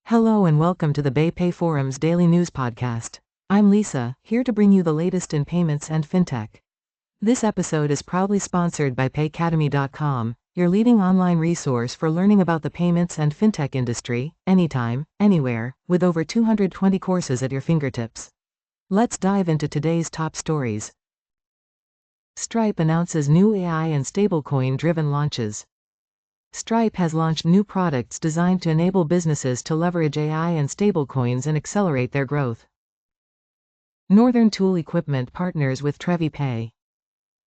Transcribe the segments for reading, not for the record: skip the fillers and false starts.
Hello and welcome to the BayPay Forum's daily news podcast. I'm Lisa, here to bring you the latest in payments and fintech. This episode is proudly sponsored by payacademy.com, your leading online resource for learning about the payments and fintech industry, anytime, anywhere, with over 220 courses at your fingertips. Let's dive into today's top stories. Stripe announces new AI and stablecoin-driven launches. Stripe has launched new products designed to enable businesses to leverage AI and stablecoins and accelerate their growth. Northern Tool Equipment partners with TreviPay.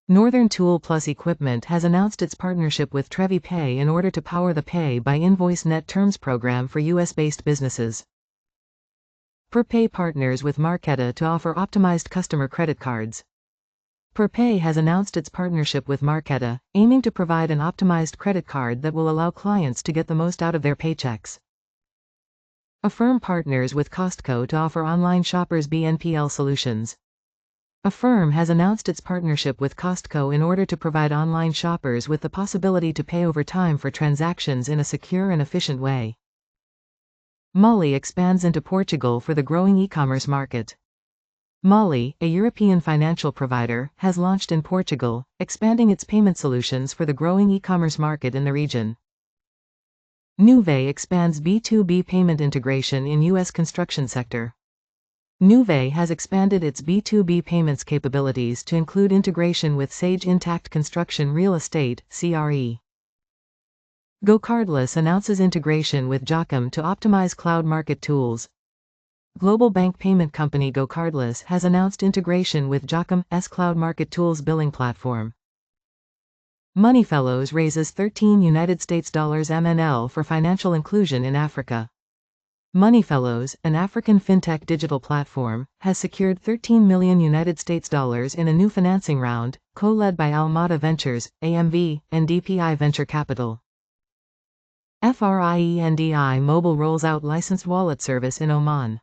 Northern Tool Plus Equipment has announced its partnership with TreviPay in order to power the Pay by Invoice Net Terms program for US-based businesses. Perpay partners with Marqeta to offer optimized customer credit cards. Perpay has announced its partnership with Marqeta, aiming to provide an optimized credit card that will allow clients to get the most out of their paychecks. Affirm partners with Costco to offer online shoppers BNPL solutions. Affirm has announced its partnership with Costco in order to provide online shoppers with the possibility to pay over time for transactions in a secure and efficient way. Mollie expands into Portugal for the growing e-commerce market. Mollie, a European financial provider, has launched in Portugal, expanding its payment solutions for the growing e-commerce market in the region. Nuvei expands B2B payment integration in U.S. construction sector. Nuvei has expanded its B2B payments capabilities to include integration with Sage Intacct Construction Real Estate, CRE. GoCardless announces integration with Giacom to optimize cloud market tools. Global bank payment company GoCardless has announced integration with Giacom's cloud market tools billing platform. Moneyfellows raises $13 United States MNL for financial inclusion in Africa. Moneyfellows, an African fintech digital platform, has secured $13 million United States in a new financing round, co-led by Almada Ventures, AMV, and DPI Venture Capital. FRIENDI Mobile rolls out licensed wallet service in Oman.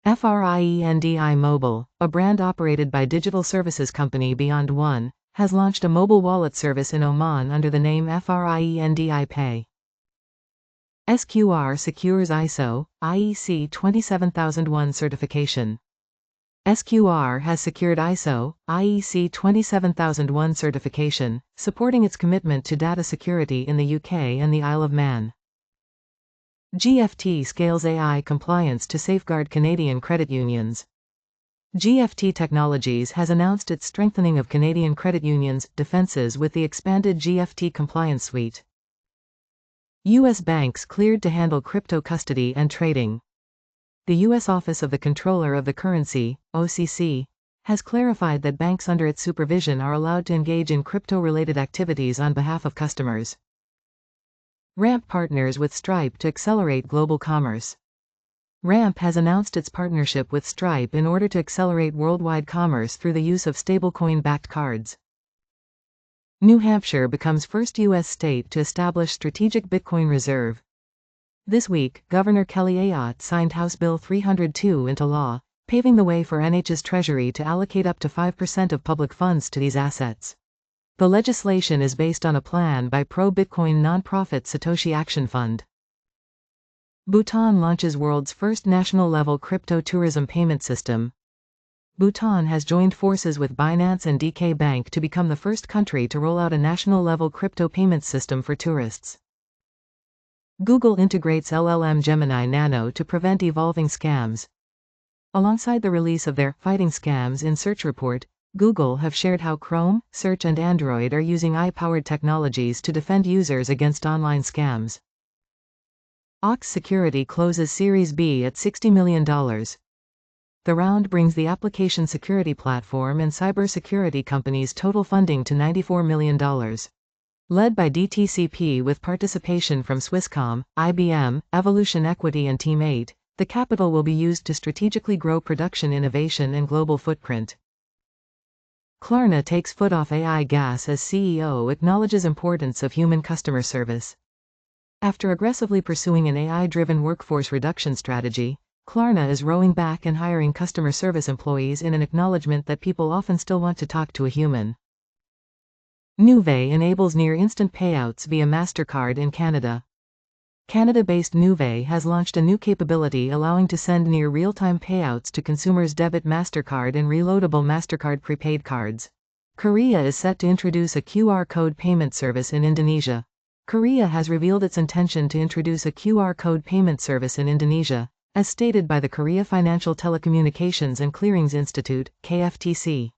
FRIENDI Mobile, a brand operated by digital services company Beyond One, has launched a mobile wallet service in Oman under the name FRIENDI Pay. SQR secures ISO, IEC 27001 certification. SQR has secured ISO, IEC 27001 certification, supporting its commitment to data security in the UK and the Isle of Man. GFT scales AI compliance to safeguard Canadian credit unions. GFT Technologies has announced its strengthening of Canadian credit unions' defenses with the expanded GFT compliance suite. U.S. banks cleared to handle crypto custody and trading. The U.S. Office of the Comptroller of the Currency, OCC, has clarified that banks under its supervision are allowed to engage in crypto-related activities on behalf of customers. Ramp partners with Stripe to accelerate global commerce. Ramp has announced its partnership with Stripe in order to accelerate worldwide commerce through the use of stablecoin-backed cards. New Hampshire becomes first U.S. state to establish strategic Bitcoin reserve. This week, Governor Kelly Ayotte signed House Bill 302 into law, paving the way for NH's Treasury to allocate up to 5% of public funds to these assets. The legislation is based on a plan by pro-Bitcoin nonprofit Satoshi Action Fund. Bhutan launches world's first national-level crypto tourism payment system. Bhutan has joined forces with Binance and DK Bank to become the first country to roll out a national-level crypto payment system for tourists. Google integrates LLM Gemini Nano to prevent evolving scams. Alongside the release of their Fighting Scams in Search report, Google have shared how Chrome, Search and Android are using AI-powered technologies to defend users against online scams. Ox Security closes Series B at $60 million. The round brings the application security platform and cybersecurity company's total funding to $94 million. Led by DTCP with participation from Swisscom, IBM, Evolution Equity and Team8, the capital will be used to strategically grow production innovation and global footprint. Klarna takes foot off AI gas as CEO acknowledges importance of human customer service. After aggressively pursuing an AI-driven workforce reduction strategy, Klarna is rowing back and hiring customer service employees in an acknowledgement that people often still want to talk to a human. Nuvei enables near-instant payouts via MasterCard in Canada. Canada-based Nuvei has launched a new capability allowing to send near real-time payouts to consumers' debit MasterCard and reloadable MasterCard prepaid cards. Korea is set to introduce a QR code payment service in Indonesia. Korea has revealed its intention to introduce a QR code payment service in Indonesia, as stated by the Korea Financial Telecommunications and Clearings Institute, KFTC.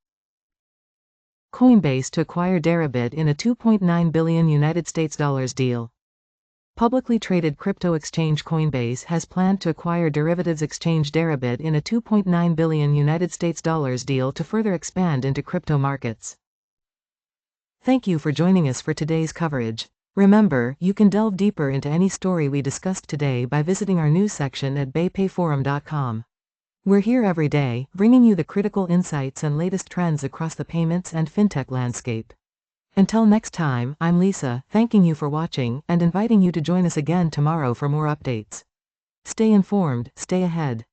Coinbase to acquire Deribit in a $2.9 billion deal. Publicly traded crypto exchange Coinbase has planned to acquire derivatives exchange Deribit in a $2.9 billion deal to further expand into crypto markets. Thank you for joining us for today's coverage. Remember, you can delve deeper into any story we discussed today by visiting our news section at baypayforum.com. We're here every day, bringing you the critical insights and latest trends across the payments and fintech landscape. Until next time, I'm Lisa, thanking you for watching, and inviting you to join us again tomorrow for more updates. Stay informed, stay ahead.